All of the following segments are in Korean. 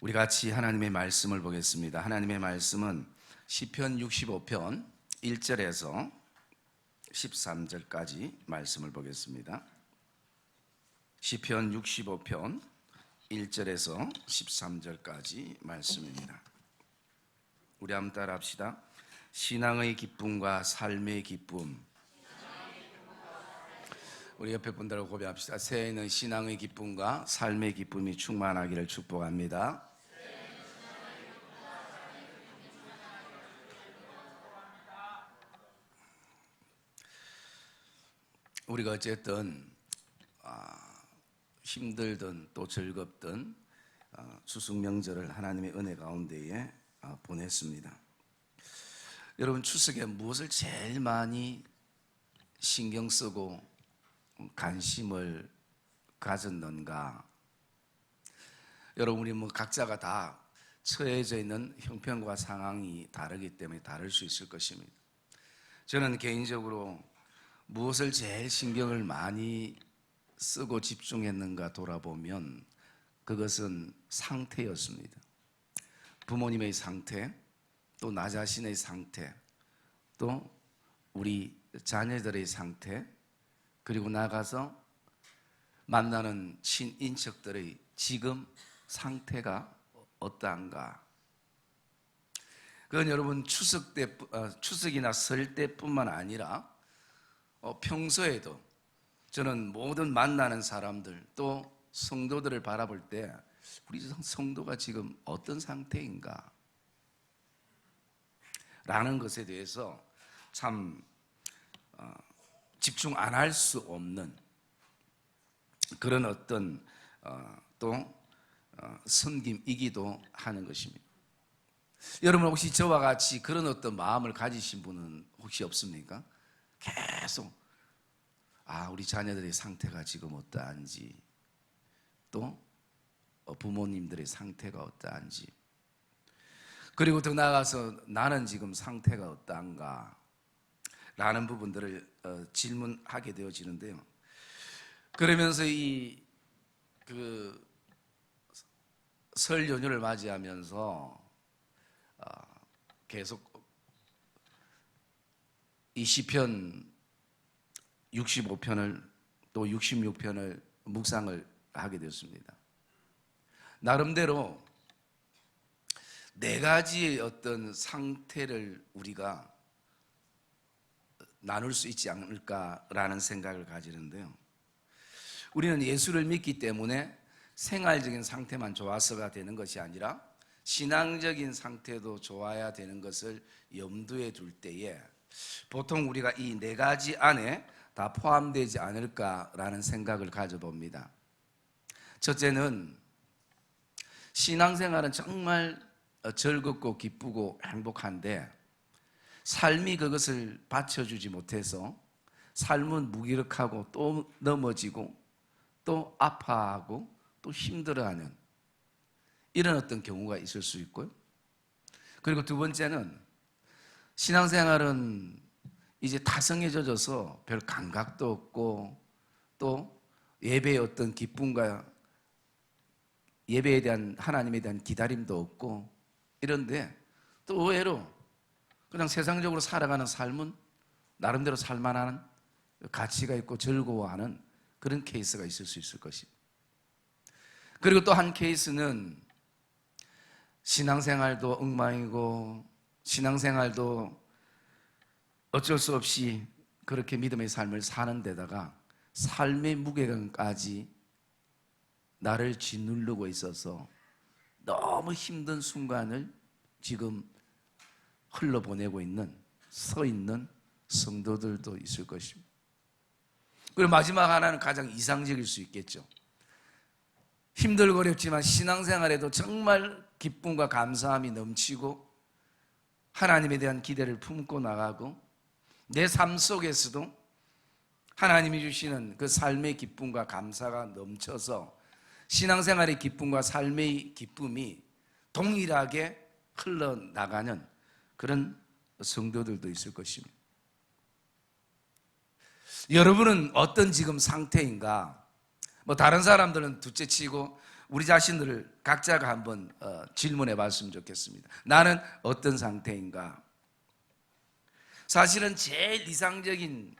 우리 같이 하나님의 말씀을 보겠습니다. 하나님의 말씀은 시편 65편 1절에서 13절까지 말씀을 보겠습니다. 시편 65편 1절에서 13절까지 말씀입니다. 우리 한번 따라 합시다. 신앙의 기쁨과 삶의 기쁨. 우리 옆에 분들하고 고백합시다. 새해에는 신앙의 기쁨과 삶의 기쁨이 충만하기를 축복합니다. 우리가 어쨌든 힘들든 또 즐겁든 추석 명절을 하나님의 은혜 가운데에 보냈습니다. 여러분, 추석에 무엇을 제일 많이 신경 쓰고 관심을 가졌는가? 여러분, 우리 각자가 다 처해져 있는 형편과 상황이 다르기 때문에 다를 수 있을 것입니다. 저는 개인적으로 무엇을 제일 신경을 많이 쓰고 집중했는가 돌아보면 그것은 상태였습니다. 부모님의 상태, 또 나 자신의 상태, 또 우리 자녀들의 상태, 그리고 나가서 만나는 친인척들의 지금 상태가 어떠한가. 그건 여러분 추석이나 설 때뿐만 아니라 평소에도 저는 모든 만나는 사람들 또 성도들을 바라볼 때 우리 성도가 지금 어떤 상태인가 라는 것에 대해서 참 집중 안 할 수 없는 그런 어떤 또 섬김이기도 하는 것입니다. 여러분, 혹시 저와 같이 그런 어떤 마음을 가지신 분은 혹시 없습니까? 계속 우리 자녀들의 상태가 지금 어떠한지, 또 부모님들의 상태가 어떠한지, 그리고 더 나아가서 나는 지금 상태가 어떠한가 라는 부분들을 질문하게 되어지는데요. 그러면서 설 연휴를 맞이하면서 계속 이 시편 65편을 또 66편을 묵상을 하게 되었습니다. 나름대로 네 가지의 어떤 상태를 우리가 나눌 수 있지 않을까라는 생각을 가지는데요. 우리는 예수를 믿기 때문에 생활적인 상태만 좋아서가 되는 것이 아니라 신앙적인 상태도 좋아야 되는 것을 염두에 둘 때에 보통 우리가 이 네 가지 안에 다 포함되지 않을까라는 생각을 가져봅니다. 첫째는 신앙생활은 정말 즐겁고 기쁘고 행복한데 삶이 그것을 받쳐주지 못해서 삶은 무기력하고 또 넘어지고 또 아파하고 또 힘들어하는 이런 어떤 경우가 있을 수 있고요. 그리고 두 번째는 신앙생활은 이제 타성해져서 별 감각도 없고 또 예배의 어떤 기쁨과 예배에 대한 하나님에 대한 기다림도 없고 이런데 또 의외로 그냥 세상적으로 살아가는 삶은 나름대로 살만한 가치가 있고 즐거워하는 그런 케이스가 있을 수 있을 것입니다. 그리고 또 한 케이스는 신앙생활도 엉망이고 신앙생활도 어쩔 수 없이 그렇게 믿음의 삶을 사는 데다가 삶의 무게감까지 나를 짓누르고 있어서 너무 힘든 순간을 지금 흘러보내고 있는 서 있는 성도들도 있을 것입니다. 그리고 마지막 하나는 가장 이상적일 수 있겠죠. 힘들고 어렵지만 신앙생활에도 정말 기쁨과 감사함이 넘치고 하나님에 대한 기대를 품고 나가고 내 삶 속에서도 하나님이 주시는 그 삶의 기쁨과 감사가 넘쳐서 신앙생활의 기쁨과 삶의 기쁨이 동일하게 흘러나가는 그런 성도들도 있을 것입니다. 여러분은 어떤 지금 상태인가? 다른 사람들은 둘째치고 우리 자신들을 각자가 한번 질문해 봤으면 좋겠습니다. 나는 어떤 상태인가? 사실은 제일 이상적인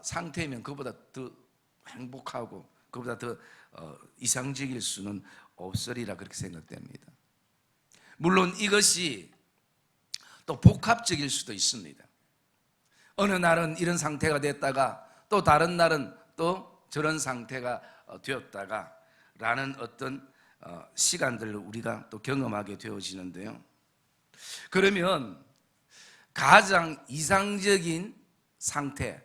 상태면 그보다 더 행복하고 그보다 더 이상적일 수는 없으리라 그렇게 생각됩니다. 물론 이것이 또 복합적일 수도 있습니다. 어느 날은 이런 상태가 됐다가 또 다른 날은 또 저런 상태가 되었다가 라는 어떤 시간들을 우리가 또 경험하게 되어지는데요. 그러면 가장 이상적인 상태,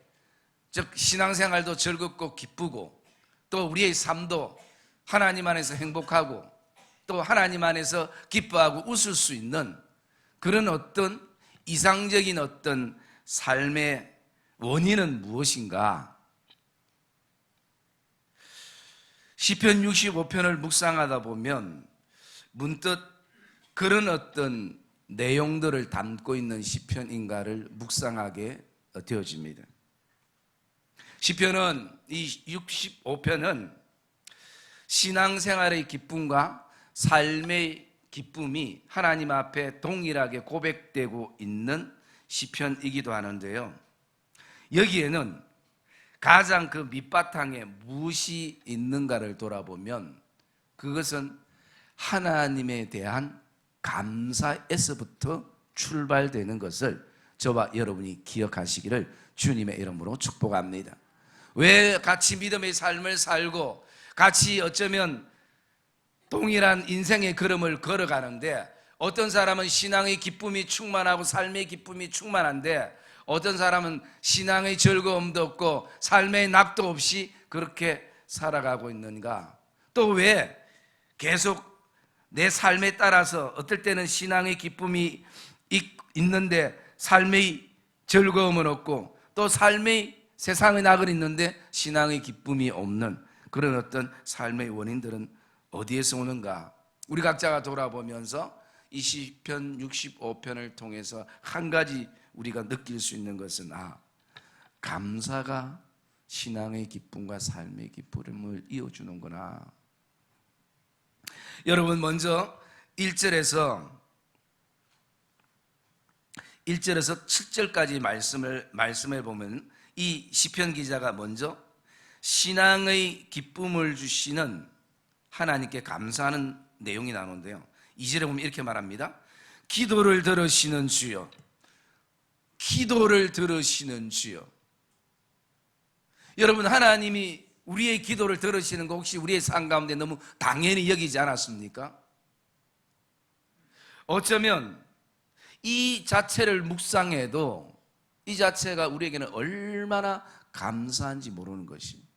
즉 신앙생활도 즐겁고 기쁘고 또 우리의 삶도 하나님 안에서 행복하고 또 하나님 안에서 기뻐하고 웃을 수 있는 그런 어떤 이상적인 어떤 삶의 원인은 무엇인가? 시편 65편을 묵상하다 보면 문득 그런 어떤 내용들을 담고 있는 시편인가를 묵상하게 되어집니다. 시편은 이 65편은 신앙생활의 기쁨과 삶의 기쁨이 하나님 앞에 동일하게 고백되고 있는 시편이기도 하는데요. 여기에는 가장 그 밑바탕에 무엇이 있는가를 돌아보면 그것은 하나님에 대한 감사에서부터 출발되는 것을 저와 여러분이 기억하시기를 주님의 이름으로 축복합니다. 왜 같이 믿음의 삶을 살고 같이 어쩌면 동일한 인생의 걸음을 걸어가는데 어떤 사람은 신앙의 기쁨이 충만하고 삶의 기쁨이 충만한데 어떤 사람은 신앙의 즐거움도 없고 삶의 낙도 없이 그렇게 살아가고 있는가? 또 왜 계속 내 삶에 따라서 어떨 때는 신앙의 기쁨이 있는데 삶의 즐거움은 없고 또 삶의 세상의 낙은 있는데 신앙의 기쁨이 없는 그런 어떤 삶의 원인들은 어디에서 오는가? 우리 각자가 돌아보면서 이 시편 65편을 통해서 한 가지 우리가 느낄 수 있는 것은 감사가 신앙의 기쁨과 삶의 기쁨을 이어주는구나. 여러분 먼저 1절에서 7절까지 말씀해 보면 이 시편 기자가 먼저 신앙의 기쁨을 주시는 하나님께 감사하는 내용이 나오는데요. 2절에 보면 이렇게 말합니다. 기도를 들으시는 주여, 기도를 들으시는 주여. 여러분, 하나님이 우리의 기도를 들으시는 거 혹시 우리의 삶 가운데 너무 당연히 여기지 않았습니까? 어쩌면 이 자체를 묵상해도 이 자체가 우리에게는 얼마나 감사한지 모르는 것입니다.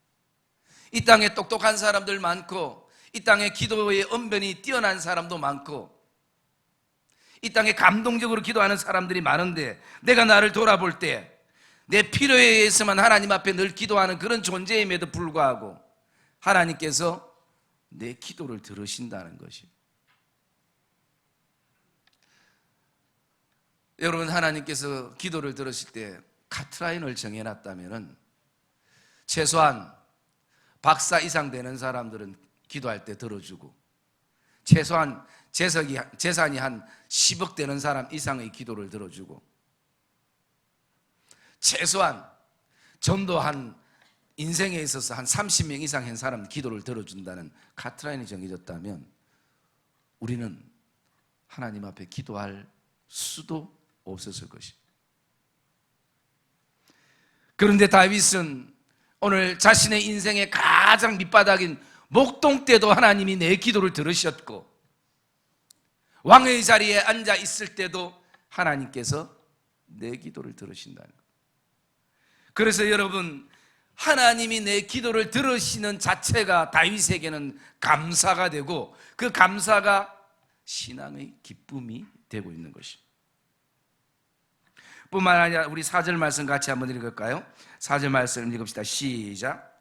이 땅에 똑똑한 사람들 많고 이 땅에 기도의 언변이 뛰어난 사람도 많고 이 땅에 감동적으로 기도하는 사람들이 많은데 내가 나를 돌아볼 때 내 필요에 의해서만 하나님 앞에 늘 기도하는 그런 존재임에도 불구하고 하나님께서 내 기도를 들으신다는 것이. 여러분, 하나님께서 기도를 들으실 때 카트라인을 정해놨다면 최소한 박사 이상 되는 사람들은 기도할 때 들어주고 최소한 재산이 한 10억 되는 사람 이상의 기도를 들어주고 최소한 전도 한 인생에 있어서 한 30명 이상 한 사람 기도를 들어준다는 카트라인이 정해졌다면 우리는 하나님 앞에 기도할 수도 없었을 것입니다. 그런데 다윗은 오늘 자신의 인생의 가장 밑바닥인 목동 때도 하나님이 내 기도를 들으셨고 왕의 자리에 앉아 있을 때도 하나님께서 내 기도를 들으신다는 것. 그래서 여러분, 하나님이 내 기도를 들으시는 자체가 다윗에게는 감사가 되고 그 감사가 신앙의 기쁨이 되고 있는 것입니다. 뿐만 아니라 우리 4절 말씀 같이 한번 읽을까요? 4절 말씀 읽읍시다. 시작.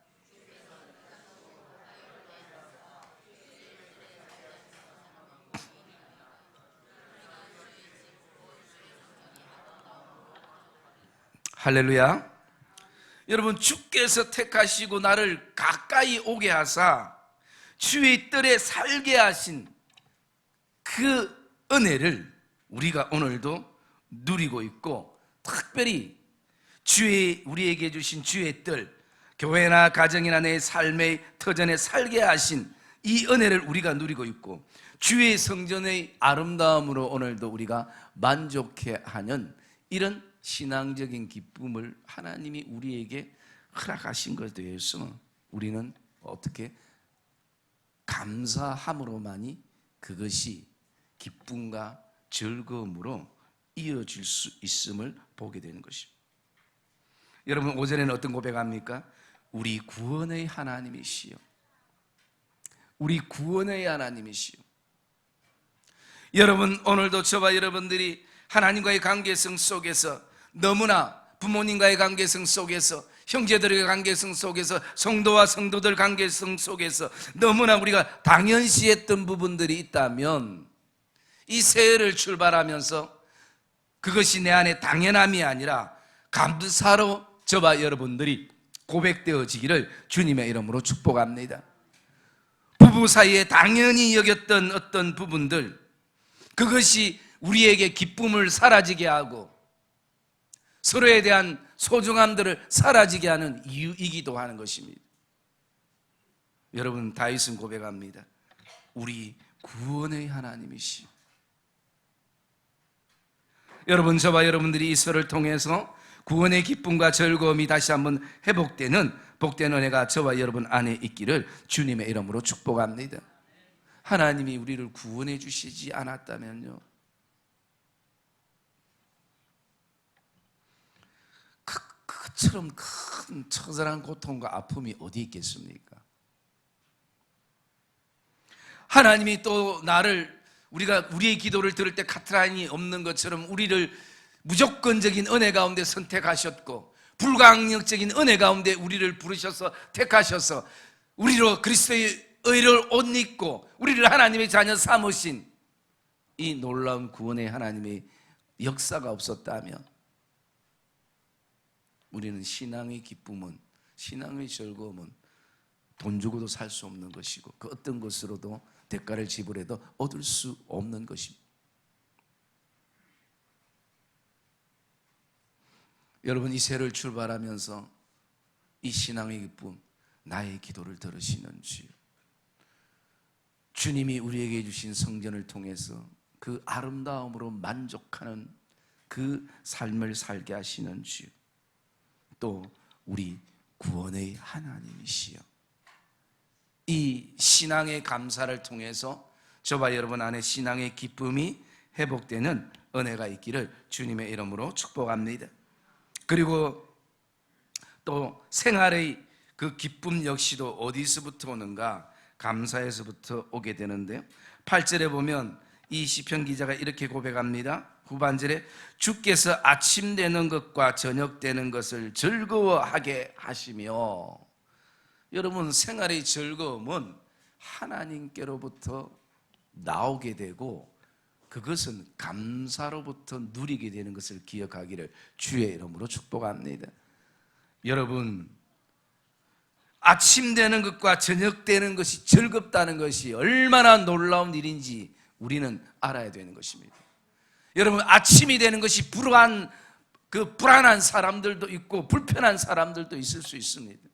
할렐루야. 여러분, 주께서 택하시고 나를 가까이 오게 하사 주의 뜰에 살게 하신 그 은혜를 우리가 오늘도 누리고 있고, 특별히 우리에게 주신 주의 뜰, 교회나 가정이나 내 삶의 터전에 살게 하신 이 은혜를 우리가 누리고 있고, 주의 성전의 아름다움으로 오늘도 우리가 만족해하는 이런 신앙적인 기쁨을 하나님이 우리에게 허락하신 것에 대해서 우리는 어떻게 감사함으로만이 그것이 기쁨과 즐거움으로 이어질 수 있음을 보게 되는 것입니다. 여러분, 오전에는 어떤 고백합니까? 우리 구원의 하나님이시여, 우리 구원의 하나님이시여. 여러분, 오늘도 저와 여러분들이 하나님과의 관계성 속에서, 너무나 부모님과의 관계성 속에서, 형제들의 관계성 속에서, 성도와 성도들 관계성 속에서 너무나 우리가 당연시했던 부분들이 있다면, 이 새해를 출발하면서 그것이 내 안에 당연함이 아니라 감사로 저와 여러분들이 고백되어지기를 주님의 이름으로 축복합니다. 부부 사이에 당연히 여겼던 어떤 부분들, 그것이 우리에게 기쁨을 사라지게 하고 서로에 대한 소중함들을 사라지게 하는 이유이기도 하는 것입니다. 여러분, 다윗은 고백합니다. 우리 구원의 하나님이시오. 여러분, 저와 여러분들이 이 설을 통해서 구원의 기쁨과 즐거움이 다시 한번 회복되는 복된 은혜가 저와 여러분 안에 있기를 주님의 이름으로 축복합니다. 하나님이 우리를 구원해 주시지 않았다면요, 그처럼 큰 처절한 고통과 아픔이 어디 있겠습니까? 하나님이 또 우리의 기도를 들을 때 카트라인이 없는 것처럼 우리를 무조건적인 은혜 가운데 선택하셨고, 불가항력적인 은혜 가운데 우리를 부르셔서 택하셔서 우리로 그리스도의 의를 옷 입고 우리를 하나님의 자녀 삼으신 이 놀라운 구원의 하나님의 역사가 없었다면 우리는 신앙의 기쁨은, 신앙의 즐거움은 돈 주고도 살 수 없는 것이고, 그 어떤 것으로도 대가를 지불해도 얻을 수 없는 것입니다. 여러분, 이 새를 출발하면서 이 신앙의 기쁨, 나의 기도를 들으시는 주여, 주님이 우리에게 주신 성전을 통해서 그 아름다움으로 만족하는 그 삶을 살게 하시는 주여, 또 우리 구원의 하나님이시여, 이 신앙의 감사를 통해서 저와 여러분 안에 신앙의 기쁨이 회복되는 은혜가 있기를 주님의 이름으로 축복합니다. 그리고 또 생활의 그 기쁨 역시도 어디서부터 오는가? 감사에서부터 오게 되는데요, 8절에 보면 이 시편 기자가 이렇게 고백합니다. 후반절에 주께서 아침 되는 것과 저녁 되는 것을 즐거워하게 하시며, 여러분, 생활의 즐거움은 하나님께로부터 나오게 되고 그것은 감사로부터 누리게 되는 것을 기억하기를 주의 이름으로 축복합니다. 여러분, 아침 되는 것과 저녁 되는 것이 즐겁다는 것이 얼마나 놀라운 일인지 우리는 알아야 되는 것입니다. 여러분, 아침이 되는 것이 불안한 사람들도 있고 불편한 사람들도 있을 수 있습니다.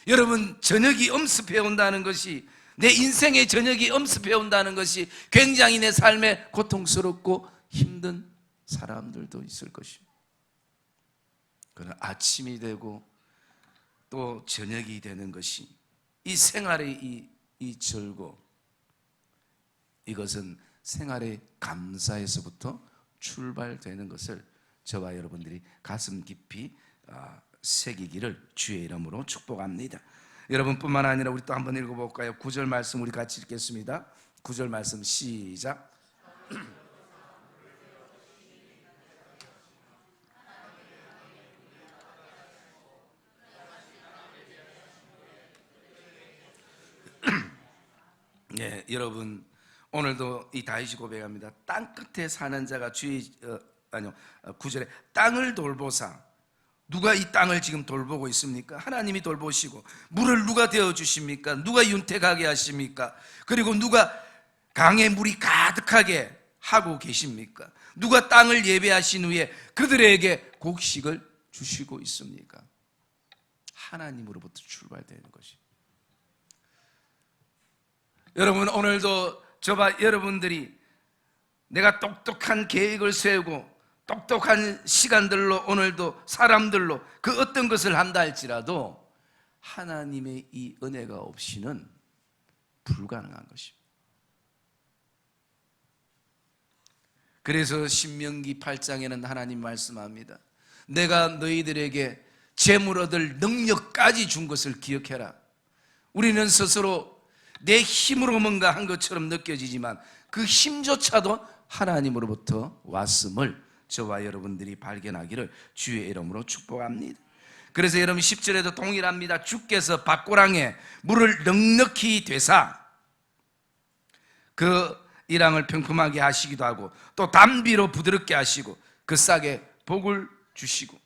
여러분, 저녁이 엄습해 온다는 것이, 내 인생의 저녁이 엄습해 온다는 것이 굉장히 내 삶에 고통스럽고 힘든 사람들도 있을 것입니다. 그러나 아침이 되고 또 저녁이 되는 것이, 이 생활의 이 즐거움, 이것은 생활의 감사에서부터 출발되는 것을 저와 여러분들이 가슴 깊이 새기기를 주의 이름으로 축복합니다. 여러분뿐만 아니라 우리 또 한번 읽어볼까요? 9절 말씀 우리 같이 읽겠습니다. 9절 말씀 시작. 네, 여러분, 오늘도 이 다윗이 고백합니다. 땅 끝에 사는 자가 9절에 땅을 돌보사 누가 이 땅을 지금 돌보고 있습니까? 하나님이 돌보시고, 물을 누가 되어 주십니까? 누가 윤택하게 하십니까? 그리고 누가 강에 물이 가득하게 하고 계십니까? 누가 땅을 예배하신 후에 그들에게 곡식을 주시고 있습니까? 하나님으로부터 출발되는 것입니다. 여러분, 오늘도 저와 여러분들이 내가 똑똑한 계획을 세우고 똑똑한 시간들로 오늘도 사람들로 그 어떤 것을 한다 할지라도 하나님의 이 은혜가 없이는 불가능한 것입니다. 그래서 신명기 8장에는 하나님 말씀합니다. 내가 너희들에게 재물 얻을 능력까지 준 것을 기억해라. 우리는 스스로 내 힘으로 뭔가 한 것처럼 느껴지지만 그 힘조차도 하나님으로부터 왔음을 저와 여러분들이 발견하기를 주의 이름으로 축복합니다. 그래서 여러분 10절에도 동일합니다. 주께서 밭고랑에 물을 넉넉히 되사 그 이랑을 평평하게 하시기도 하고 또 담비로 부드럽게 하시고 그 싹에 복을 주시고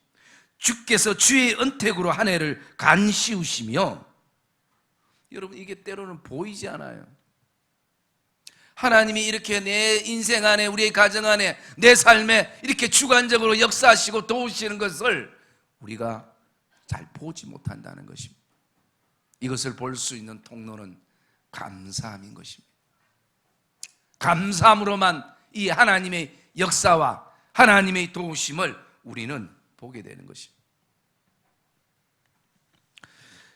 주께서 주의 은택으로 한 해를 간시우시며, 여러분 이게 때로는 보이지 않아요. 하나님이 이렇게 내 인생 안에, 우리의 가정 안에, 내 삶에 이렇게 주관적으로 역사하시고 도우시는 것을 우리가 잘 보지 못한다는 것입니다. 이것을 볼 수 있는 통로는 감사함인 것입니다. 감사함으로만 이 하나님의 역사와 하나님의 도우심을 우리는 보게 되는 것입니다.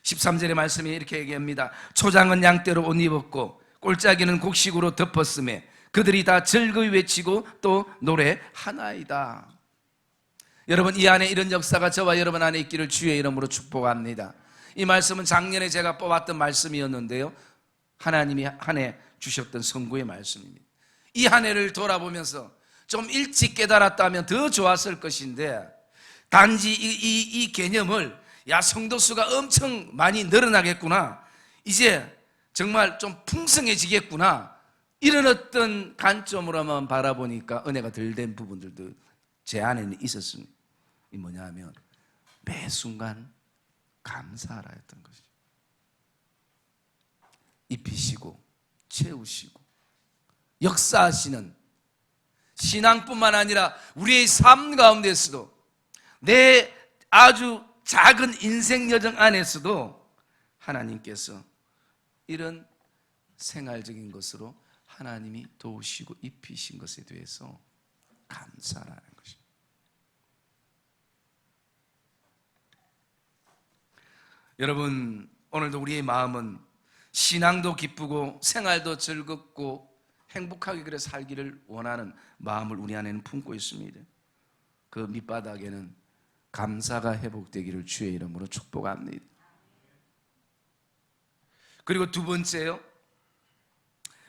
13절의 말씀이 이렇게 얘기합니다. 초장은 양떼로 옷 입었고 꼴짜기는 곡식으로 덮었음에 그들이 다 즐거이 외치고 또 노래하나이다. 여러분, 이 안에 이런 역사가 저와 여러분 안에 있기를 주의 이름으로 축복합니다. 이 말씀은 작년에 제가 뽑았던 말씀이었는데요, 하나님이 한 해 주셨던 선구의 말씀입니다. 이 한 해를 돌아보면서 좀 일찍 깨달았다면 더 좋았을 것인데, 단지 이 개념을 성도 수가 엄청 많이 늘어나겠구나, 이제 정말 좀 풍성해지겠구나, 이런 어떤 관점으로만 바라보니까 은혜가 덜 된 부분들도 제 안에는 있었습니다. 이 뭐냐 하면 매 순간 감사하라 했던 것이죠. 입히시고 채우시고 역사하시는 신앙뿐만 아니라 우리의 삶 가운데서도, 내 아주 작은 인생 여정 안에서도 하나님께서 이런 생활적인 것으로 하나님이 도우시고 입히신 것에 대해서 감사하라는 것입니다. 여러분, 오늘도 우리의 마음은 신앙도 기쁘고 생활도 즐겁고 행복하게 그래 살기를 원하는 마음을 우리 안에는 품고 있습니다. 그 밑바닥에는 감사가 회복되기를 주의 이름으로 축복합니다. 그리고 두 번째요,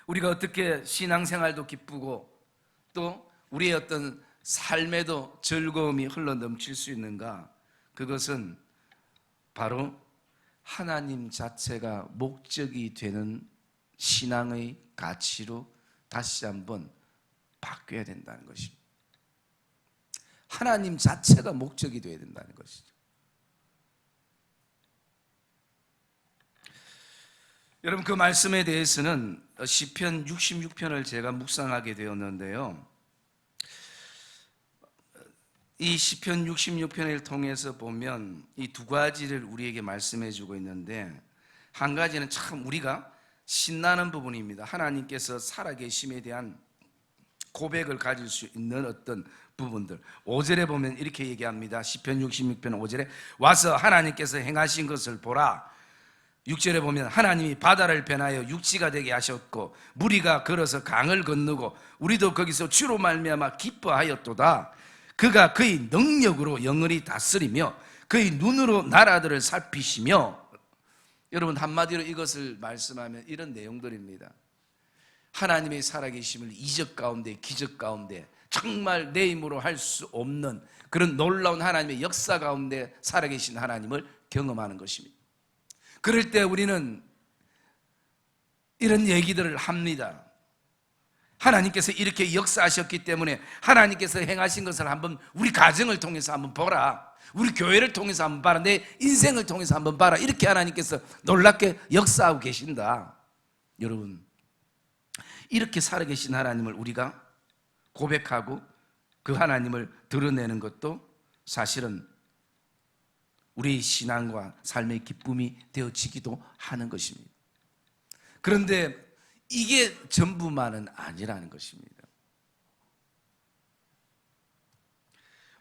우리가 어떻게 신앙생활도 기쁘고 또 우리의 어떤 삶에도 즐거움이 흘러 넘칠 수 있는가? 그것은 바로 하나님 자체가 목적이 되는 신앙의 가치로 다시 한번 바뀌어야 된다는 것입니다. 하나님 자체가 목적이 되어야 된다는 것이죠. 여러분, 그 말씀에 대해서는 시편 66편을 제가 묵상하게 되었는데요, 이 시편 66편을 통해서 보면 이 두 가지를 우리에게 말씀해 주고 있는데, 한 가지는 참 우리가 신나는 부분입니다. 하나님께서 살아계심에 대한 고백을 가질 수 있는 어떤 부분들. 5절에 보면 이렇게 얘기합니다. 시편 66편 5절에 와서 하나님께서 행하신 것을 보라. 6절에 보면 하나님이 바다를 변하여 육지가 되게 하셨고 무리가 걸어서 강을 건너고 우리도 거기서 주로 말미암아 기뻐하였도다. 그가 그의 능력으로 영원히 다스리며 그의 눈으로 나라들을 살피시며. 여러분, 한마디로 이것을 말씀하면 이런 내용들입니다. 하나님의 살아계심을 이적 가운데 기적 가운데 정말 내 힘으로 할 수 없는 그런 놀라운 하나님의 역사 가운데 살아계신 하나님을 경험하는 것입니다. 그럴 때 우리는 이런 얘기들을 합니다. 하나님께서 이렇게 역사하셨기 때문에 하나님께서 행하신 것을 한번 우리 가정을 통해서 한번 보라, 우리 교회를 통해서 한번 봐라, 내 인생을 통해서 한번 봐라, 이렇게 하나님께서 놀랍게 역사하고 계신다. 여러분, 이렇게 살아계신 하나님을 우리가 고백하고 그 하나님을 드러내는 것도 사실은 우리의 신앙과 삶의 기쁨이 되어지기도 하는 것입니다. 그런데 이게 전부만은 아니라는 것입니다.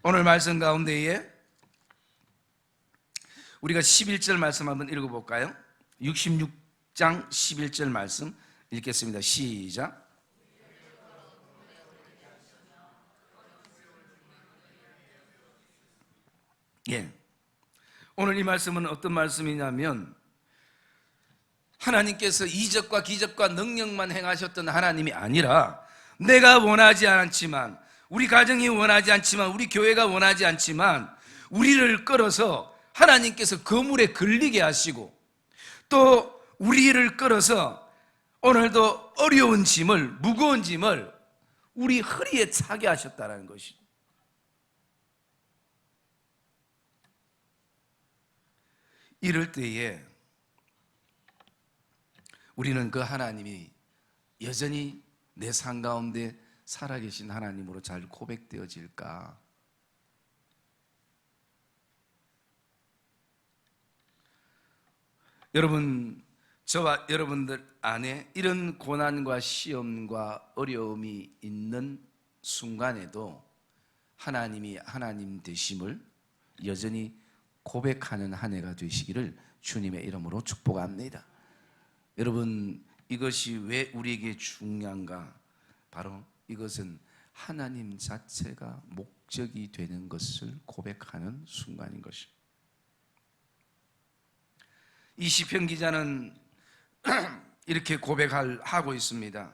오늘 말씀 가운데에 우리가 11절 말씀 한번 읽어볼까요? 66장 11절 말씀 읽겠습니다. 시작. 예. 오늘 이 말씀은 어떤 말씀이냐면 하나님께서 이적과 기적과 능력만 행하셨던 하나님이 아니라 내가 원하지 않지만, 우리 가정이 원하지 않지만, 우리 교회가 원하지 않지만 우리를 끌어서 하나님께서 그물에 걸리게 하시고 또 우리를 끌어서 오늘도 어려운 짐을, 무거운 짐을 우리 허리에 차게 하셨다는 것이죠. 이럴 때에 우리는 그 하나님이 여전히 내 삶 가운데 살아계신 하나님으로 잘 고백되어질까? 여러분, 저와 여러분들 안에 이런 고난과 시험과 어려움이 있는 순간에도 하나님이 하나님 되심을 여전히 고백하는 한 해가 되시기를 주님의 이름으로 축복합니다. 여러분, 이것이 왜 우리에게 중요한가? 바로 이것은 하나님 자체가 목적이 되는 것을 고백하는 순간인 것입니다. 이 시편 기자는 이렇게 고백하고 있습니다.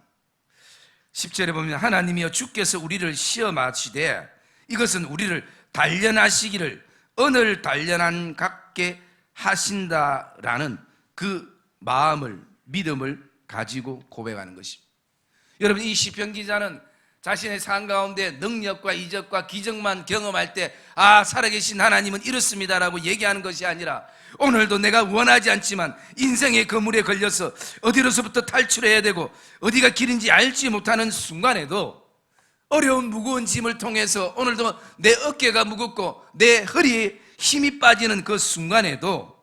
10절에 보면 하나님이여 주께서 우리를 시험하시되 이것은 우리를 단련하시기를 언을 단련한 같게 하신다라는 그 마음을, 믿음을 가지고 고백하는 것입니다. 여러분, 이 시편 기자는 자신의 삶 가운데 능력과 이적과 기적만 경험할 때 살아계신 하나님은 이렇습니다라고 얘기하는 것이 아니라 오늘도 내가 원하지 않지만 인생의 그물에 걸려서 어디로서부터 탈출해야 되고 어디가 길인지 알지 못하는 순간에도 어려운 무거운 짐을 통해서 오늘도 내 어깨가 무겁고 내 허리에 힘이 빠지는 그 순간에도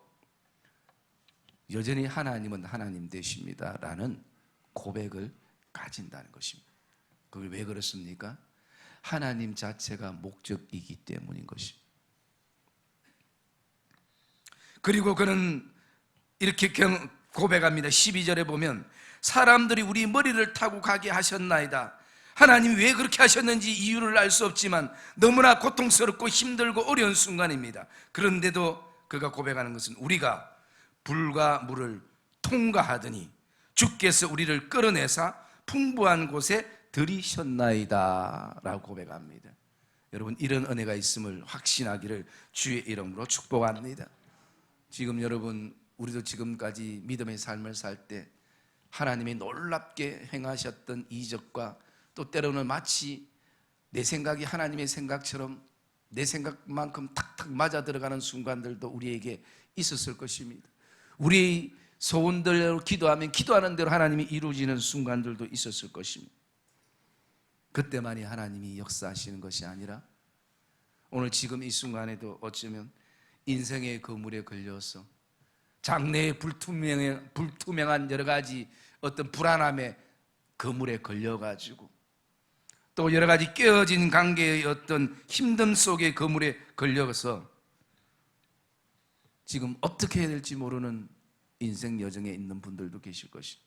여전히 하나님은 하나님 되십니다라는 고백을 가진다는 것입니다. 그걸 왜 그렇습니까? 하나님 자체가 목적이기 때문인 것입니다. 그리고 그는 이렇게 고백합니다. 12절에 보면 사람들이 우리 머리를 타고 가게 하셨나이다. 하나님이 왜 그렇게 하셨는지 이유를 알 수 없지만 너무나 고통스럽고 힘들고 어려운 순간입니다. 그런데도 그가 고백하는 것은 우리가 불과 물을 통과하더니 주께서 우리를 끌어내사 풍부한 곳에 들이셨나이다 라고 고백합니다. 여러분, 이런 은혜가 있음을 확신하기를 주의 이름으로 축복합니다. 지금 여러분, 우리도 지금까지 믿음의 삶을 살 때 하나님이 놀랍게 행하셨던 이적과 또 때로는 마치 내 생각이 하나님의 생각처럼 내 생각만큼 탁탁 맞아 들어가는 순간들도 우리에게 있었을 것입니다. 우리의 소원대로 기도하면 기도하는 대로 하나님이 이루어지는 순간들도 있었을 것입니다. 그때만이 하나님이 역사하시는 것이 아니라 오늘 지금 이 순간에도 어쩌면 인생의 그물에 걸려서 장래의 불투명한 여러 가지 어떤 불안함의 그물에 걸려가지고 또 여러 가지 깨어진 관계의 어떤 힘듦 속의 그물에 걸려서 지금 어떻게 해야 될지 모르는 인생 여정에 있는 분들도 계실 것입니다.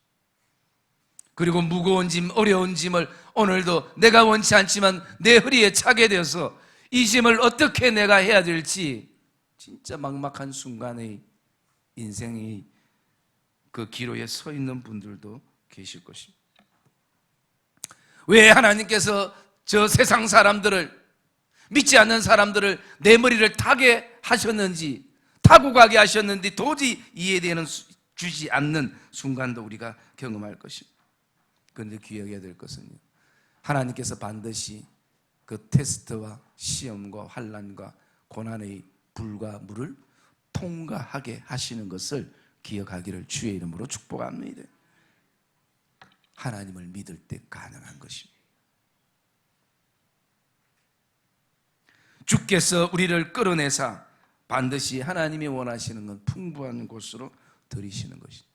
그리고 무거운 짐, 어려운 짐을 오늘도 내가 원치 않지만 내 허리에 차게 되어서 이 짐을 어떻게 내가 해야 될지 진짜 막막한 순간의 인생의 그 기로에 서 있는 분들도 계실 것입니다. 왜 하나님께서 저 세상 사람들을, 믿지 않는 사람들을 내 머리를 타게 하셨는지, 타고 가게 하셨는지 도저히 이해되는 주지 않는 순간도 우리가 경험할 것입니다. 그런데 기억해야 될 것은요, 하나님께서 반드시 그 테스트와 시험과 환난과 고난의 불과 물을 통과하게 하시는 것을 기억하기를 주의 이름으로 축복합니다. 하나님을 믿을 때 가능한 것입니다. 주께서 우리를 끌어내사 반드시 하나님이 원하시는 건 풍부한 곳으로 들이시는 것입니다.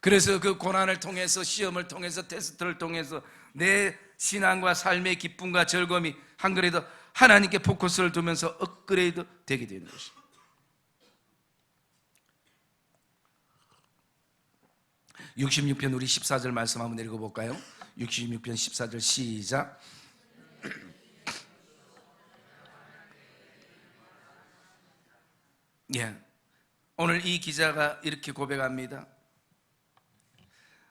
그래서 그 고난을 통해서, 시험을 통해서, 테스트를 통해서 내 신앙과 삶의 기쁨과 즐거움이 한 그레 더 하나님께 포커스를 두면서 업그레이드 되게 되는 것입니다. (66편) 우리 14절 말씀 한번 읽어볼까요? 66편 14절 시작. 예, 오늘 이 기자가 이렇게 고백합니다.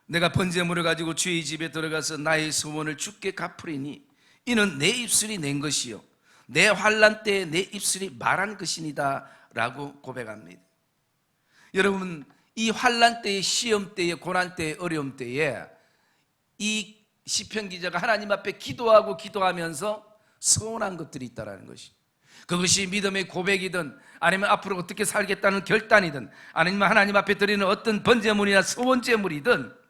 내가 번제물을 가지고 주의 집에 들어가서 나의 소원을 주께 갚으리니 이는 내 입술이 낸 것이요 내 환난 때에 내 입술이 말한 것이니다 라고 고백합니다. 여러분, 이 환난 때에, 시험 때에, 고난 때에, 어려움 때에 이 시편 기자가 하나님 앞에 기도하고 기도하면서 소원한 것들이 있다는 것이, 그것이 믿음의 고백이든 아니면 앞으로 어떻게 살겠다는 결단이든 아니면 하나님 앞에 드리는 어떤 번제물이나 소원제물이든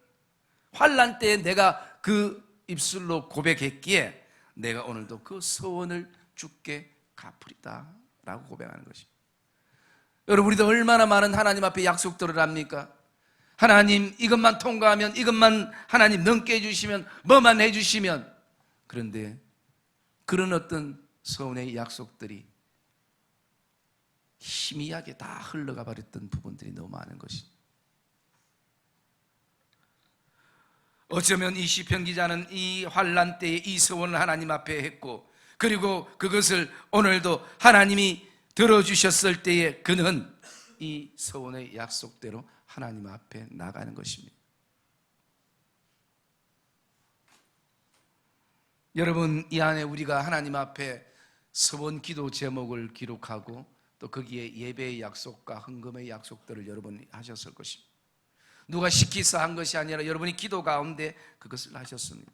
환난 때에 내가 그 입술로 고백했기에 내가 오늘도 그 소원을 주께 갚으리다 라고 고백하는 것입니다. 여러분, 우리도 얼마나 많은 하나님 앞에 약속들을 합니까? 하나님 이것만 통과하면, 이것만 하나님 넘게 해주시면, 뭐만 해주시면. 그런데 그런 어떤 소원의 약속들이 희미하게 다 흘러가 버렸던 부분들이 너무 많은 것입니다. 어쩌면 이 시편 기자는 이 환난 때에 이 소원을 하나님 앞에 했고, 그리고 그것을 오늘도 하나님이 들어주셨을 때에 그는 이 소원의 약속대로 하나님 앞에 나가는 것입니다. 여러분, 이 안에 우리가 하나님 앞에 소원 기도 제목을 기록하고 또 거기에 예배의 약속과 헌금의 약속들을 여러분이 하셨을 것입니다. 누가 시키서 한 것이 아니라 여러분이 기도 가운데 그것을 하셨습니다.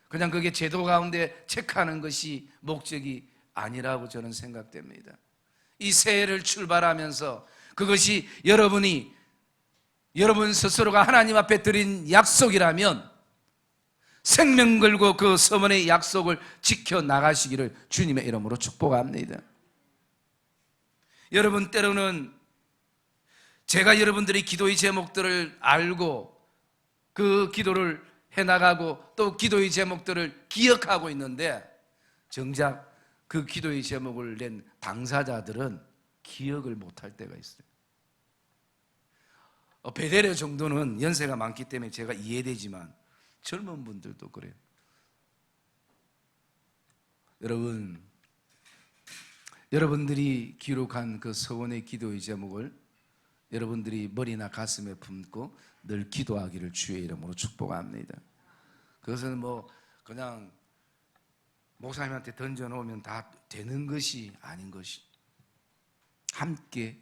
그냥 그게 제도 가운데 체크하는 것이 목적이 아니라고 저는 생각됩니다. 이 새해를 출발하면서 그것이 여러분 스스로가 하나님 앞에 드린 약속이라면 생명 걸고 그 소원의 약속을 지켜나가시기를 주님의 이름으로 축복합니다. 여러분, 때로는 제가 여러분들의 기도의 제목들을 알고 그 기도를 해나가고 또 기도의 제목들을 기억하고 있는데 정작 그 기도의 제목을 낸 당사자들은 기억을 못할 때가 있어요. 베데레 정도는 연세가 많기 때문에 제가 이해되지만 젊은 분들도 그래요. 여러분들이 기록한 그 소원의 기도의 제목을 여러분들이 머리나 가슴에 품고 늘 기도하기를 주의 이름으로 축복합니다. 그것은 그냥 목사님한테 던져놓으면 다 되는 것이 아닌 것이, 함께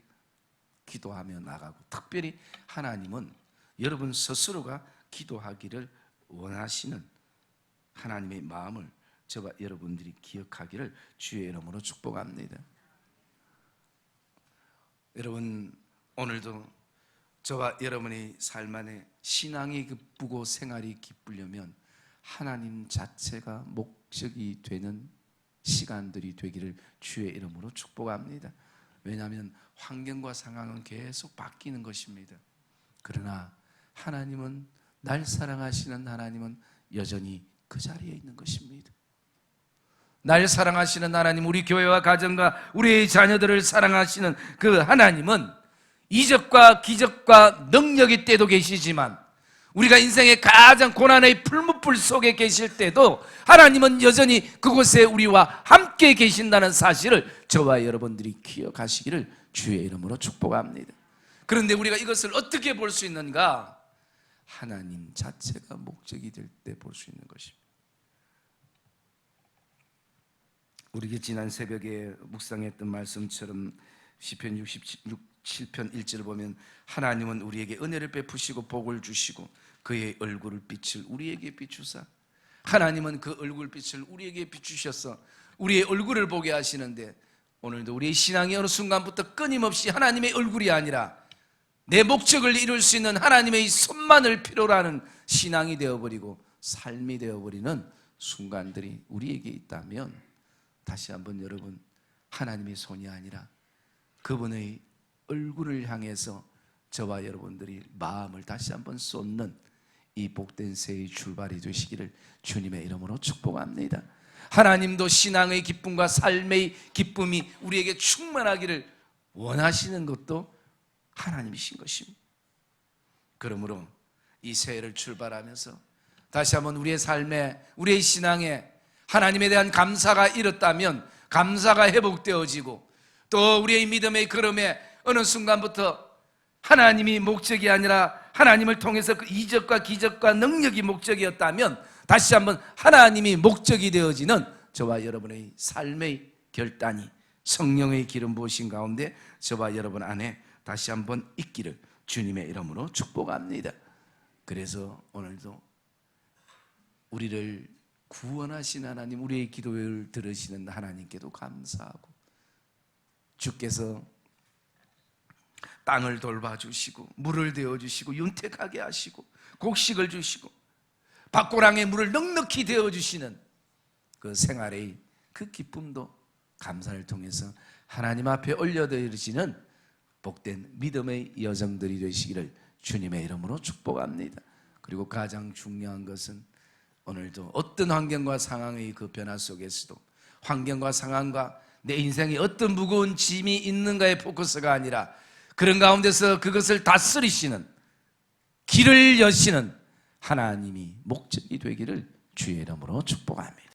기도하며 나가고, 특별히 하나님은 여러분 스스로가 기도하기를 원하시는 하나님의 마음을 저와 여러분들이 기억하기를 주의 이름으로 축복합니다. 여러분, 오늘도 저와 여러분의 삶 안에 신앙이 기쁘고 생활이 기쁘려면 하나님 자체가 목적이 되는 시간들이 되기를 주의 이름으로 축복합니다. 왜냐하면 환경과 상황은 계속 바뀌는 것입니다. 그러나 하나님은, 날 사랑하시는 하나님은 여전히 그 자리에 있는 것입니다. 날 사랑하시는 하나님, 우리 교회와 가정과 우리의 자녀들을 사랑하시는 그 하나님은 이적과 기적과 능력의 때도 계시지만 우리가 인생의 가장 고난의 풀무불 속에 계실 때도 하나님은 여전히 그곳에 우리와 함께 계신다는 사실을 저와 여러분들이 기억하시기를 주의 이름으로 축복합니다. 그런데 우리가 이것을 어떻게 볼 수 있는가? 하나님 자체가 목적이 될 때 볼 수 있는 것입니다. 우리가 지난 새벽에 묵상했던 말씀처럼 시편 67편 1절을 보면 하나님은 우리에게 은혜를 베푸시고 복을 주시고 그의 얼굴을 빛을 우리에게 비추사 하나님은 그 얼굴빛을 우리에게 비추셔서 우리의 얼굴을 보게 하시는데, 오늘도 우리의 신앙이 어느 순간부터 끊임없이 하나님의 얼굴이 아니라 내 목적을 이룰 수 있는 하나님의 손만을 필요로 하는 신앙이 되어버리고 삶이 되어버리는 순간들이 우리에게 있다면, 다시 한번 여러분, 하나님의 손이 아니라 그분의 얼굴을 향해서 저와 여러분들이 마음을 다시 한번 쏟는 이 복된 새의 출발이 되시기를 주님의 이름으로 축복합니다. 하나님도 신앙의 기쁨과 삶의 기쁨이 우리에게 충만하기를 원하시는 것도 하나님이신 것입니다. 그러므로 이 새해를 출발하면서 다시 한번 우리의 삶에, 우리의 신앙에 하나님에 대한 감사가 일었다면 감사가 회복되어지고, 또 우리의 믿음의 걸음에 어느 순간부터 하나님이 목적이 아니라 하나님을 통해서 그 이적과 기적과 능력이 목적이었다면 다시 한번 하나님이 목적이 되어지는 저와 여러분의 삶의 결단이 성령의 기름 부으신 가운데 저와 여러분 안에 다시 한번 있기를 주님의 이름으로 축복합니다. 그래서 오늘도 우리를 구원하신 하나님, 우리의 기도를 들으시는 하나님께도 감사하고, 주께서 땅을 돌봐주시고 물을 데워주시고 윤택하게 하시고 곡식을 주시고 밭고랑의 물을 넉넉히 데워주시는 그 생활의 그 기쁨도 감사를 통해서 하나님 앞에 올려드리시는 복된 믿음의 여정들이 되시기를 주님의 이름으로 축복합니다. 그리고 가장 중요한 것은 오늘도 어떤 환경과 상황의 그 변화 속에서도 환경과 상황과 내 인생에 어떤 무거운 짐이 있는가의 포커스가 아니라 그런 가운데서 그것을 다스리시는, 길을 여시는 하나님이 목적이 되기를 주의 이름으로 축복합니다.